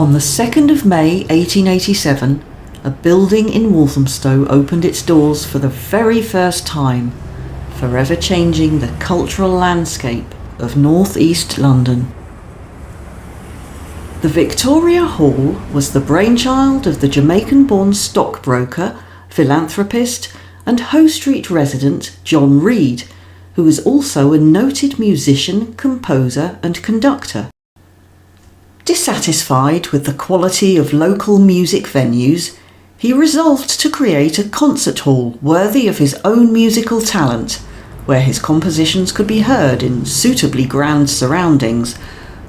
On the 2nd of May 1887, a building in Walthamstow opened its doors for the very first time, forever changing the cultural landscape of North East London. The Victoria Hall was the brainchild of the Jamaican-born stockbroker, philanthropist and Hoe Street resident John Reed, who was also a noted musician, composer and conductor. Dissatisfied with the quality of local music venues, he resolved to create a concert hall worthy of his own musical talent, where his compositions could be heard in suitably grand surroundings,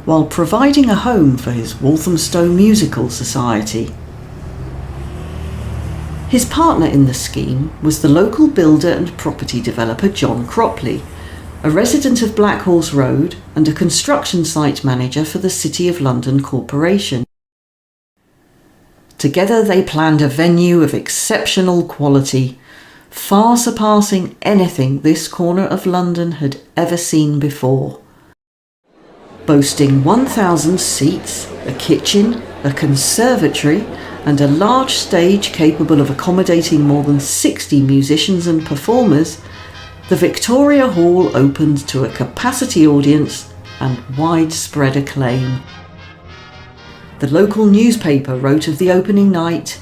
while providing a home for his Walthamstow Musical Society. His partner in the scheme was the local builder and property developer John Cropley, a resident of Black Horse Road and a construction site manager for the City of London Corporation. Together they planned a venue of exceptional quality, far surpassing anything this corner of London had ever seen before. Boasting 1,000 seats, a kitchen, a conservatory, and a large stage capable of accommodating more than 60 musicians and performers, the Victoria Hall opened to a capacity audience and widespread acclaim. The local newspaper wrote of the opening night,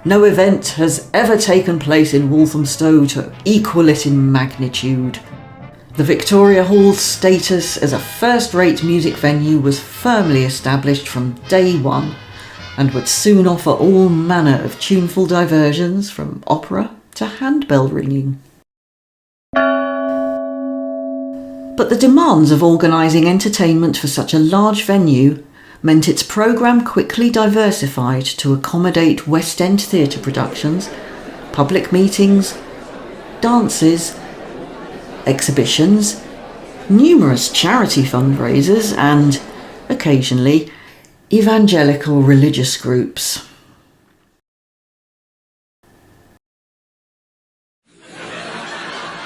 "No event has ever taken place in Walthamstow to equal it in magnitude." The Victoria Hall's status as a first-rate music venue was firmly established from day one, and would soon offer all manner of tuneful diversions from opera to handbell ringing. But the demands of organising entertainment for such a large venue meant its programme quickly diversified to accommodate West End theatre productions, public meetings, dances, exhibitions, numerous charity fundraisers and, occasionally, evangelical religious groups.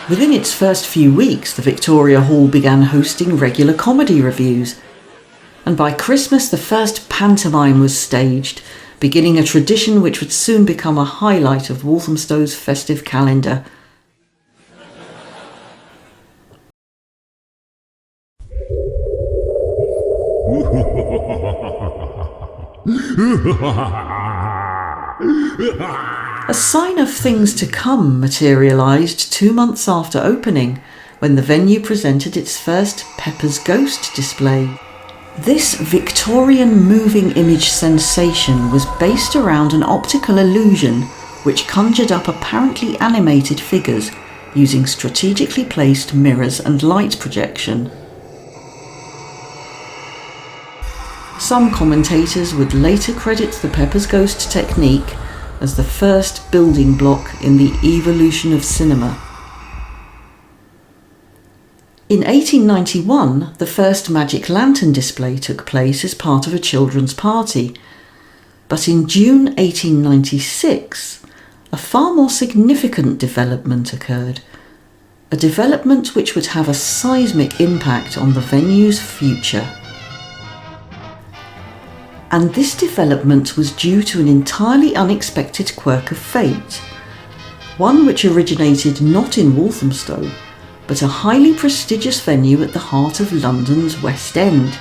Within its first few weeks, the Victoria Hall began hosting regular comedy revues, and by Christmas the first pantomime was staged, beginning a tradition which would soon become a highlight of Walthamstow's festive calendar. A sign of things to come materialised 2 months after opening, when the venue presented its first Pepper's Ghost display. This Victorian moving image sensation was based around an optical illusion which conjured up apparently animated figures using strategically placed mirrors and light projection. Some commentators would later credit the Pepper's Ghost technique as the first building block in the evolution of cinema. In 1891, the first magic lantern display took place as part of a children's party, but in June 1896, a far more significant development occurred, a development which would have a seismic impact on the venue's future. And this development was due to an entirely unexpected quirk of fate, one which originated not in Walthamstow, but a highly prestigious venue at the heart of London's West End.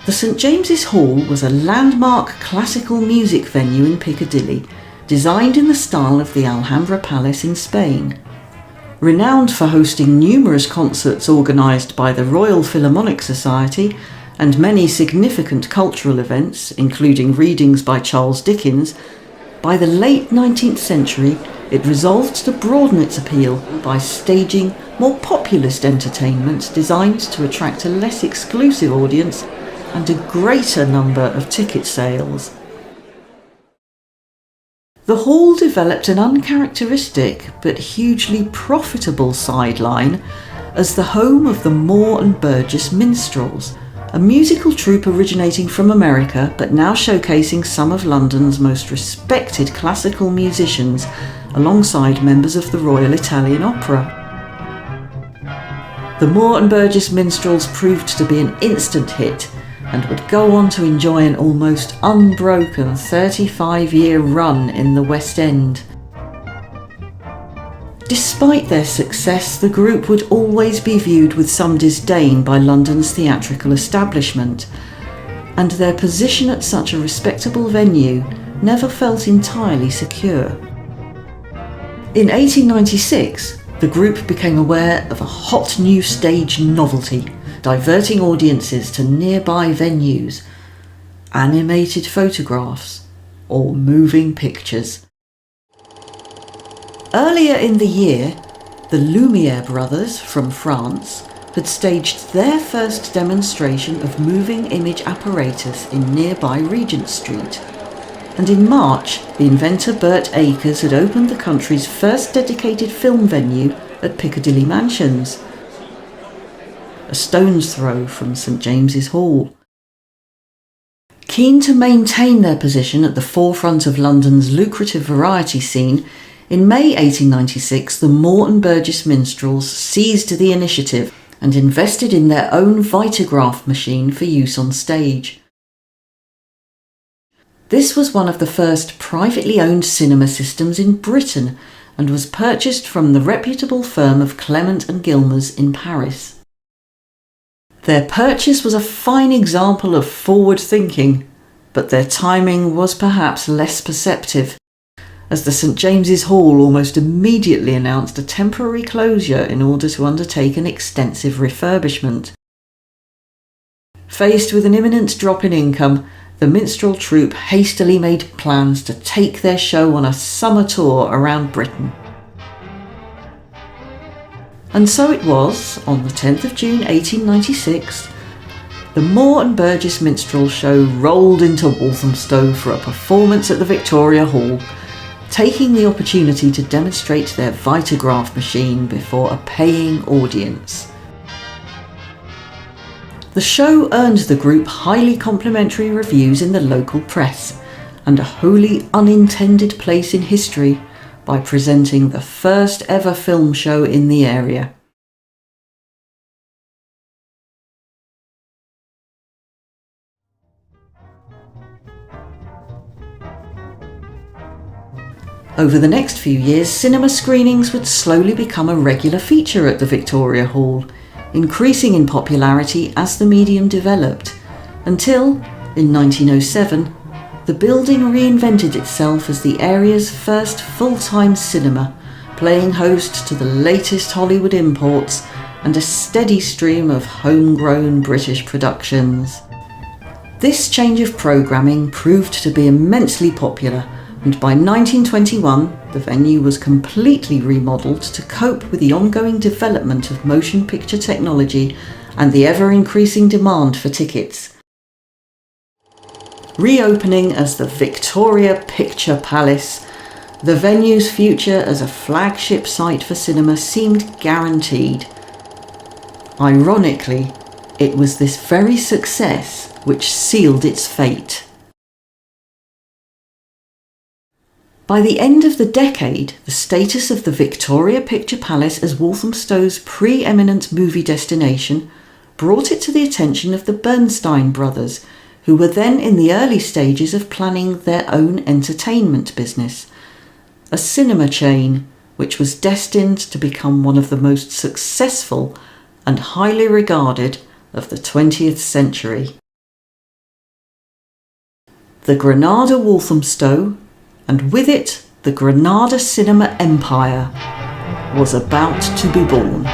The St James's Hall was a landmark classical music venue in Piccadilly, designed in the style of the Alhambra Palace in Spain. Renowned for hosting numerous concerts organised by the Royal Philharmonic Society and many significant cultural events, including readings by Charles Dickens, by the late 19th century it resolved to broaden its appeal by staging more populist entertainment designed to attract a less exclusive audience and a greater number of ticket sales. The hall developed an uncharacteristic but hugely profitable sideline as the home of the Moore and Burgess Minstrels, a musical troupe originating from America but now showcasing some of London's most respected classical musicians alongside members of the Royal Italian Opera. The Moore and Burgess Minstrels proved to be an instant hit, and would go on to enjoy an almost unbroken 35-year run in the West End. Despite their success, the group would always be viewed with some disdain by London's theatrical establishment, and their position at such a respectable venue never felt entirely secure. In 1896, the group became aware of a hot new stage novelty, diverting audiences to nearby venues: animated photographs or moving pictures. Earlier in the year, the Lumiere brothers from France had staged their first demonstration of moving image apparatus in nearby Regent Street. And in March, the inventor Burt Akers had opened the country's first dedicated film venue at Piccadilly Mansions, a stone's throw from St James's Hall. Keen to maintain their position at the forefront of London's lucrative variety scene, in May 1896 the Moore and Burgess minstrels seized the initiative and invested in their own Vitagraph machine for use on stage. This was one of the first privately owned cinema systems in Britain and was purchased from the reputable firm of Clement and Gilmers in Paris. Their purchase was a fine example of forward thinking, but their timing was perhaps less perceptive, as the St James's Hall almost immediately announced a temporary closure in order to undertake an extensive refurbishment. Faced with an imminent drop in income, the minstrel troupe hastily made plans to take their show on a summer tour around Britain. And so it was, on the 10th of June 1896, the Moore and Burgess minstrel show rolled into Walthamstow for a performance at the Victoria Hall, taking the opportunity to demonstrate their Vitagraph machine before a paying audience. The show earned the group highly complimentary reviews in the local press and a wholly unintended place in history by presenting the first ever film show in the area. Over the next few years, cinema screenings would slowly become a regular feature at the Victoria Hall, increasing in popularity as the medium developed, until, in 1907, the building reinvented itself as the area's first full-time cinema, playing host to the latest Hollywood imports and a steady stream of homegrown British productions. This change of programming proved to be immensely popular, and by 1921 the venue was completely remodelled to cope with the ongoing development of motion picture technology and the ever-increasing demand for tickets. Reopening as the Victoria Picture Palace, the venue's future as a flagship site for cinema seemed guaranteed. Ironically, it was this very success which sealed its fate. By the end of the decade, the status of the Victoria Picture Palace as Walthamstow's pre-eminent movie destination brought it to the attention of the Bernstein brothers, who were then in the early stages of planning their own entertainment business, a cinema chain which was destined to become one of the most successful and highly regarded of the 20th century. The Granada Walthamstow, and with it the Granada cinema empire, was about to be born.